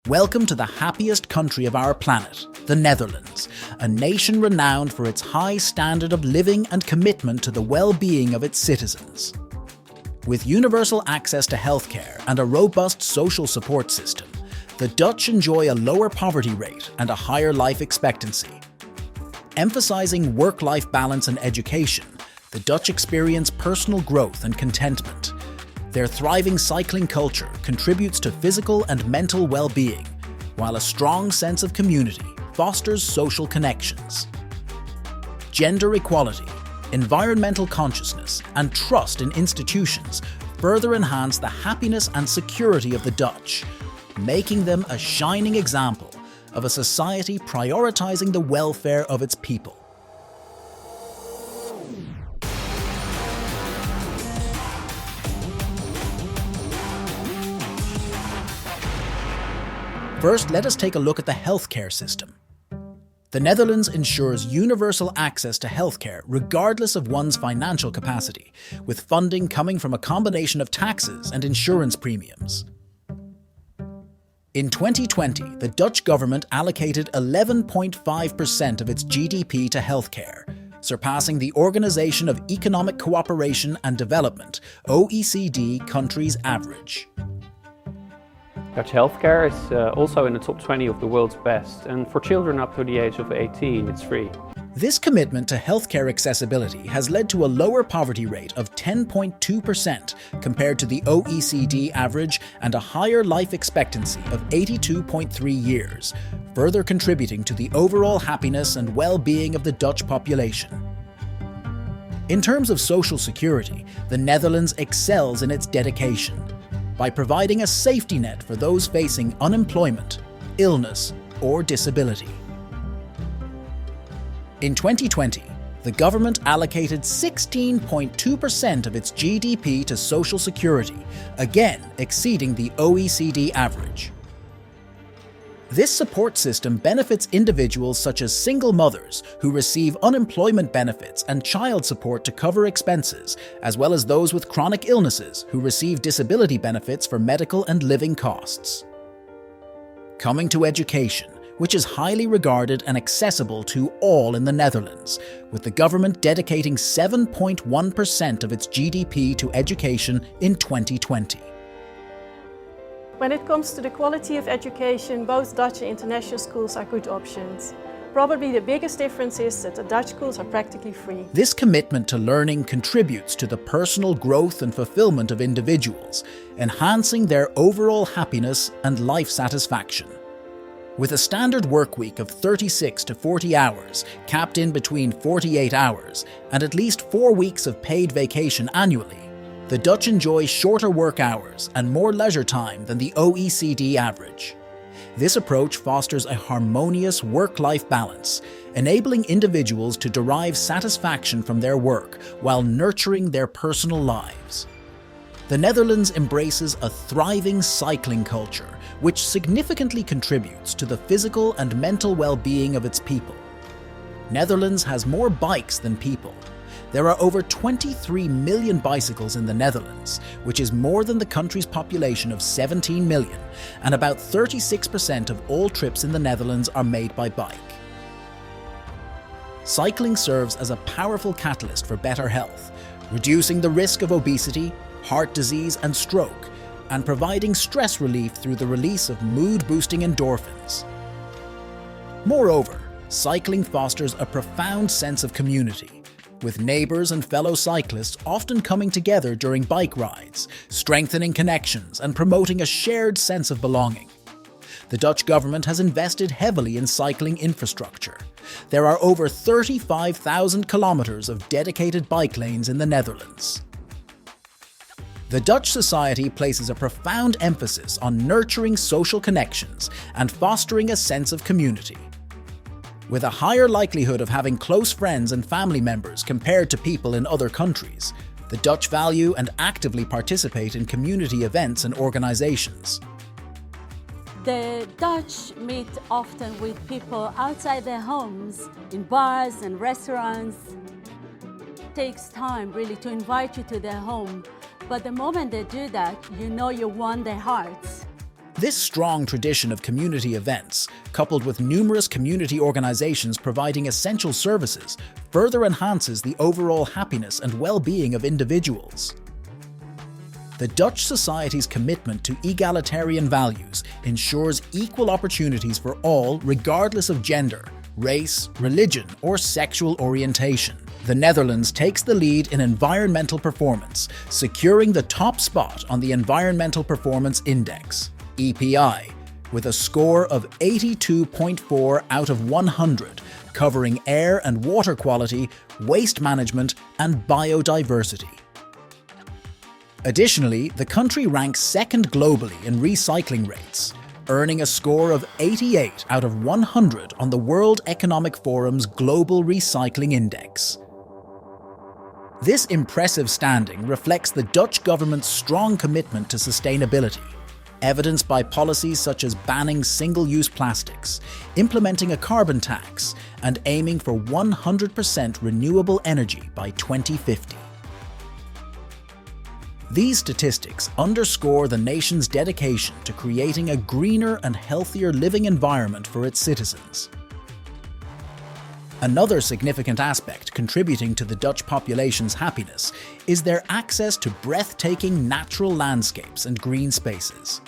Welcome to the happiest country of our planet, the Netherlands, a nation renowned for its high standard of living and commitment to the well-being of its citizens. With universal access to healthcare and a robust social support system, the Dutch enjoy a lower poverty rate and a higher life expectancy. Emphasizing work-life balance and education, the Dutch experience personal growth and contentment. Their thriving cycling culture contributes to physical and mental well-being, while a strong sense of community fosters social connections. Gender equality, environmental consciousness, and trust in institutions further enhance the happiness and security of the Dutch, making them a shining example of a society prioritizing the welfare of its people. First, let us take a look at the healthcare system. The Netherlands ensures universal access to healthcare regardless of one's financial capacity, with funding coming from a combination of taxes and insurance premiums. In 2020, the Dutch government allocated 11.5% of its GDP to healthcare, surpassing the Organization of Economic Cooperation and Development, OECD, countries' average. Dutch healthcare is also in the top 20 of the world's best, and for children up to the age of 18, it's free. This commitment to healthcare accessibility has led to a lower poverty rate of 10.2% compared to the OECD average and a higher life expectancy of 82.3 years, further contributing to the overall happiness and well-being of the Dutch population. In terms of social security, the Netherlands excels in its dedication by providing a safety net for those facing unemployment, illness, or disability. In 2020, the government allocated 16.2% of its GDP to social security, again exceeding the OECD average. This support system benefits individuals such as single mothers who receive unemployment benefits and child support to cover expenses, as well as those with chronic illnesses who receive disability benefits for medical and living costs. Coming to education, which is highly regarded and accessible to all in the Netherlands, with the government dedicating 7.1% of its GDP to education in 2020. When it comes to the quality of education, both Dutch and international schools are good options. Probably the biggest difference is that the Dutch schools are practically free. This commitment to learning contributes to the personal growth and fulfillment of individuals, enhancing their overall happiness and life satisfaction. With a standard work week of 36 to 40 hours, capped in between 48 hours, and at least 4 weeks of paid vacation annually, the Dutch enjoy shorter work hours and more leisure time than the OECD average. This approach fosters a harmonious work-life balance, enabling individuals to derive satisfaction from their work while nurturing their personal lives. The Netherlands embraces a thriving cycling culture, which significantly contributes to the physical and mental well-being of its people. Netherlands has more bikes than people. There are over 23 million bicycles in the Netherlands, which is more than the country's population of 17 million, and about 36% of all trips in the Netherlands are made by bike. Cycling serves as a powerful catalyst for better health, reducing the risk of obesity, heart disease, and stroke, and providing stress relief through the release of mood-boosting endorphins. Moreover, cycling fosters a profound sense of community, with neighbours and fellow cyclists often coming together during bike rides, strengthening connections and promoting a shared sense of belonging. The Dutch government has invested heavily in cycling infrastructure. There are over 35,000 kilometres of dedicated bike lanes in the Netherlands. The Dutch society places a profound emphasis on nurturing social connections and fostering a sense of community. With a higher likelihood of having close friends and family members compared to people in other countries, the Dutch value and actively participate in community events and organizations. The Dutch meet often with people outside their homes, in bars and restaurants. It takes time really to invite you to their home, but the moment they do that, you know you won their hearts. This strong tradition of community events, coupled with numerous community organizations providing essential services, further enhances the overall happiness and well-being of individuals. The Dutch society's commitment to egalitarian values ensures equal opportunities for all regardless of gender, race, religion, or sexual orientation. The Netherlands takes the lead in environmental performance, securing the top spot on the Environmental Performance Index, EPI, with a score of 82.4 out of 100, covering air and water quality, waste management, and biodiversity. Additionally, the country ranks second globally in recycling rates, earning a score of 88 out of 100 on the World Economic Forum's Global Recycling Index. This impressive standing reflects the Dutch government's strong commitment to sustainability, evidenced by policies such as banning single-use plastics, implementing a carbon tax, and aiming for 100% renewable energy by 2050. These statistics underscore the nation's dedication to creating a greener and healthier living environment for its citizens. Another significant aspect contributing to the Dutch population's happiness is their access to breathtaking natural landscapes and green spaces.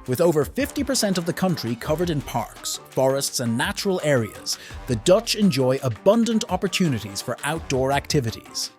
With over 50% of the country covered in parks, forests, and natural areas, the Dutch enjoy abundant opportunities for outdoor activities.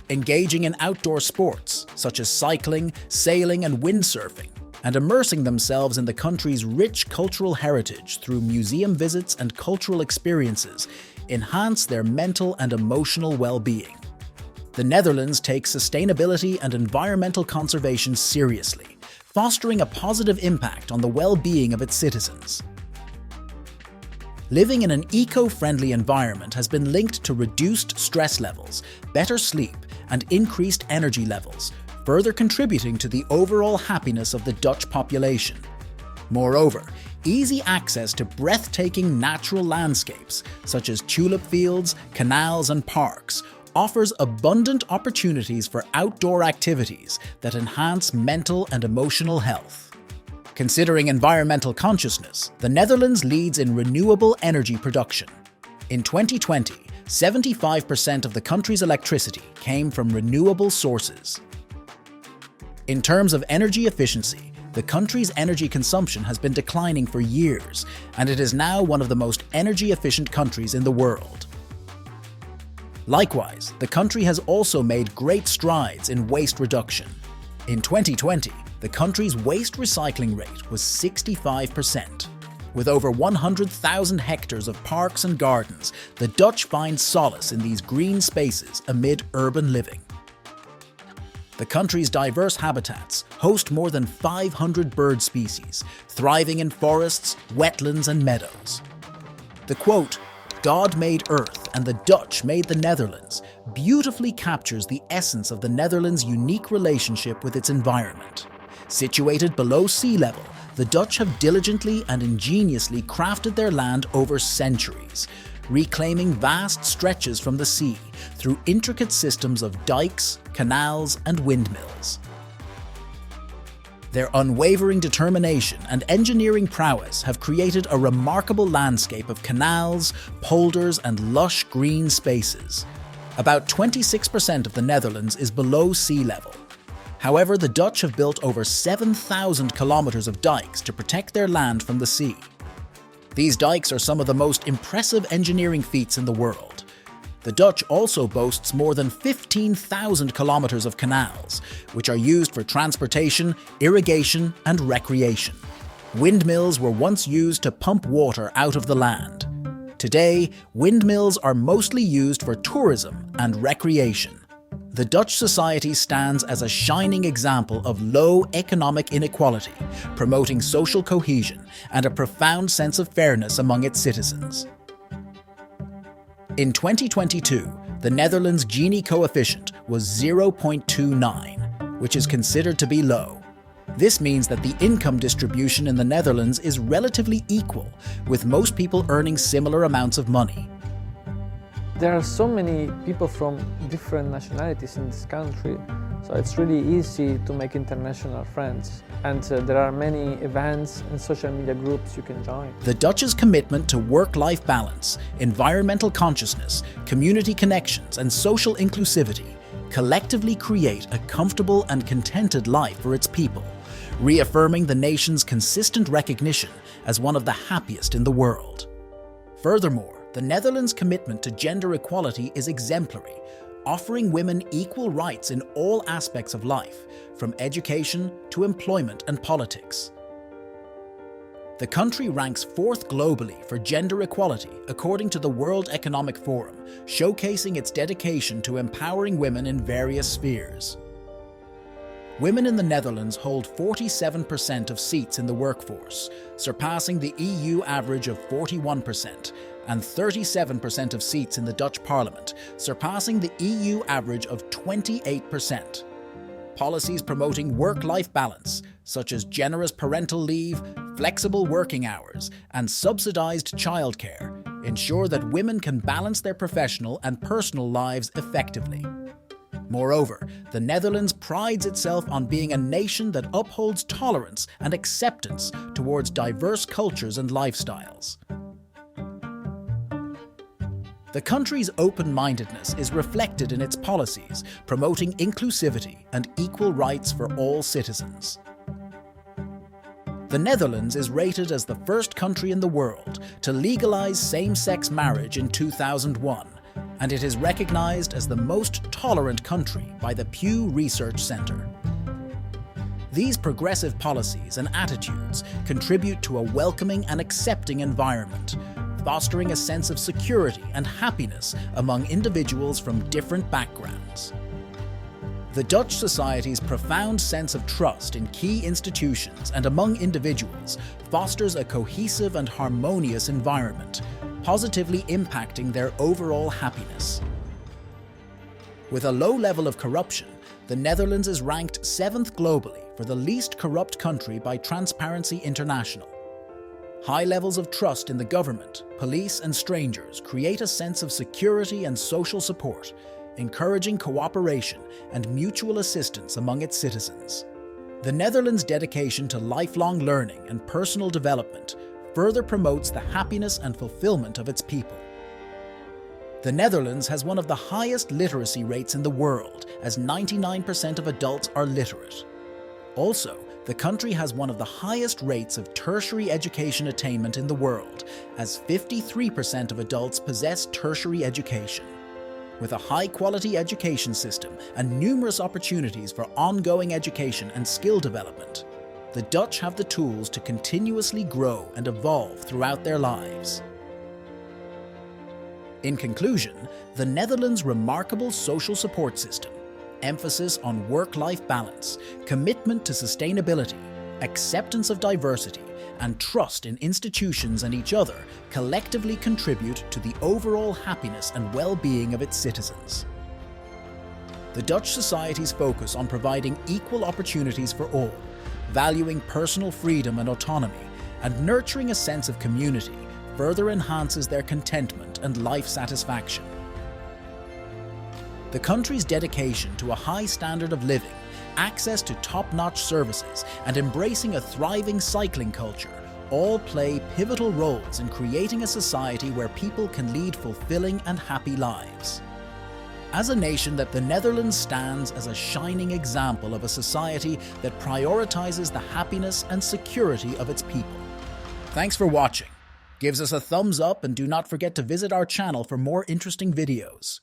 Engaging in outdoor sports, such as cycling, sailing, and windsurfing, and immersing themselves in the country's rich cultural heritage through museum visits and cultural experiences, enhance their mental and emotional well-being. The Netherlands takes sustainability and environmental conservation seriously, fostering a positive impact on the well-being of its citizens. Living in an eco-friendly environment has been linked to reduced stress levels, better sleep, and increased energy levels, further contributing to the overall happiness of the Dutch population. Moreover, easy access to breathtaking natural landscapes, such as tulip fields, canals, and parks, offers abundant opportunities for outdoor activities that enhance mental and emotional health. Considering environmental consciousness, the Netherlands leads in renewable energy production. In 2020, 75% of the country's electricity came from renewable sources. In terms of energy efficiency, the country's energy consumption has been declining for years, and it is now one of the most energy-efficient countries in the world. Likewise, the country has also made great strides in waste reduction. In 2020, the country's waste recycling rate was 65%. With over 100,000 hectares of parks and gardens, the Dutch find solace in these green spaces amid urban living. The country's diverse habitats host more than 500 bird species, thriving in forests, wetlands, and meadows. The quote, "God made Earth and the Dutch made the Netherlands," beautifully captures the essence of the Netherlands' unique relationship with its environment. Situated below sea level, the Dutch have diligently and ingeniously crafted their land over centuries, reclaiming vast stretches from the sea through intricate systems of dikes, canals, and windmills. Their unwavering determination and engineering prowess have created a remarkable landscape of canals, polders, and lush green spaces. About 26% of the Netherlands is below sea level. However, the Dutch have built over 7,000 kilometers of dikes to protect their land from the sea. These dikes are some of the most impressive engineering feats in the world. The Dutch also boasts more than 15,000 kilometers of canals, which are used for transportation, irrigation, and recreation. Windmills were once used to pump water out of the land. Today, windmills are mostly used for tourism and recreation. The Dutch society stands as a shining example of low economic inequality, promoting social cohesion and a profound sense of fairness among its citizens. In 2022, the Netherlands' Gini coefficient was 0.29, which is considered to be low. This means that the income distribution in the Netherlands is relatively equal, with most people earning similar amounts of money. There are so many people from different nationalities in this country, So it's really easy to make international friends. And there are many events and social media groups you can join. The Dutch's commitment to work-life balance, environmental consciousness, community connections, and social inclusivity collectively create a comfortable and contented life for its people, reaffirming the nation's consistent recognition as one of the happiest in the world. Furthermore, the Netherlands' commitment to gender equality is exemplary, offering women equal rights in all aspects of life, from education to employment and politics. The country ranks 4th globally for gender equality according to the World Economic Forum, showcasing its dedication to empowering women in various spheres. Women in the Netherlands hold 47% of seats in the workforce, surpassing the EU average of 41%, and 37% of seats in the Dutch Parliament, surpassing the EU average of 28%. Policies promoting work-life balance, such as generous parental leave, flexible working hours, and subsidized childcare, ensure that women can balance their professional and personal lives effectively. Moreover, the Netherlands prides itself on being a nation that upholds tolerance and acceptance towards diverse cultures and lifestyles. The country's open-mindedness is reflected in its policies, promoting inclusivity and equal rights for all citizens. The Netherlands is rated as the first country in the world to legalize same-sex marriage in 2001, and it is recognized as the most tolerant country by the Pew Research Center. These progressive policies and attitudes contribute to a welcoming and accepting environment, fostering a sense of security and happiness among individuals from different backgrounds. The Dutch society's profound sense of trust in key institutions and among individuals fosters a cohesive and harmonious environment, positively impacting their overall happiness. With a low level of corruption, the Netherlands is ranked 7th globally for the least corrupt country by Transparency International. High levels of trust in the government, police, and strangers create a sense of security and social support, encouraging cooperation and mutual assistance among its citizens. The Netherlands' dedication to lifelong learning and personal development further promotes the happiness and fulfillment of its people. The Netherlands has one of the highest literacy rates in the world, as 99% of adults are literate. Also, the country has one of the highest rates of tertiary education attainment in the world, as 53% of adults possess tertiary education. With a high-quality education system and numerous opportunities for ongoing education and skill development, the Dutch have the tools to continuously grow and evolve throughout their lives. In conclusion, the Netherlands' remarkable social support system, emphasis on work-life balance, commitment to sustainability, acceptance of diversity, and trust in institutions and each other collectively contribute to the overall happiness and well-being of its citizens. The Dutch society's focus on providing equal opportunities for all, valuing personal freedom and autonomy, and nurturing a sense of community further enhances their contentment and life satisfaction. The country's dedication to a high standard of living, access to top-notch services, and embracing a thriving cycling culture all play pivotal roles in creating a society where people can lead fulfilling and happy lives. As a nation, the Netherlands stands as a shining example of a society that prioritizes the happiness and security of its people. Thanks for watching. Give us a thumbs up and do not forget to visit our channel for more interesting videos.